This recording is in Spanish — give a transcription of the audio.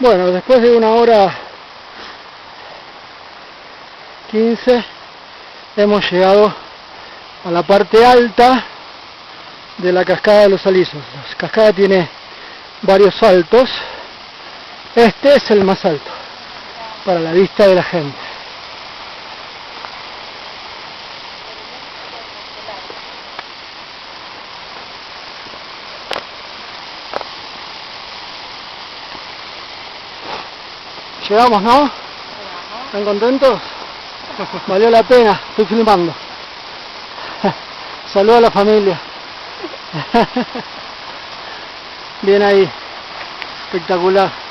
Bueno, después de 1:15 hemos llegado a la parte alta de la cascada de los Alisos. La cascada tiene varios saltos. Este es el más alto para la vista de la gente. Llegamos, ¿no? ¿Están contentos? Valió la pena, estoy filmando. Saludos a la familia. Bien ahí, espectacular.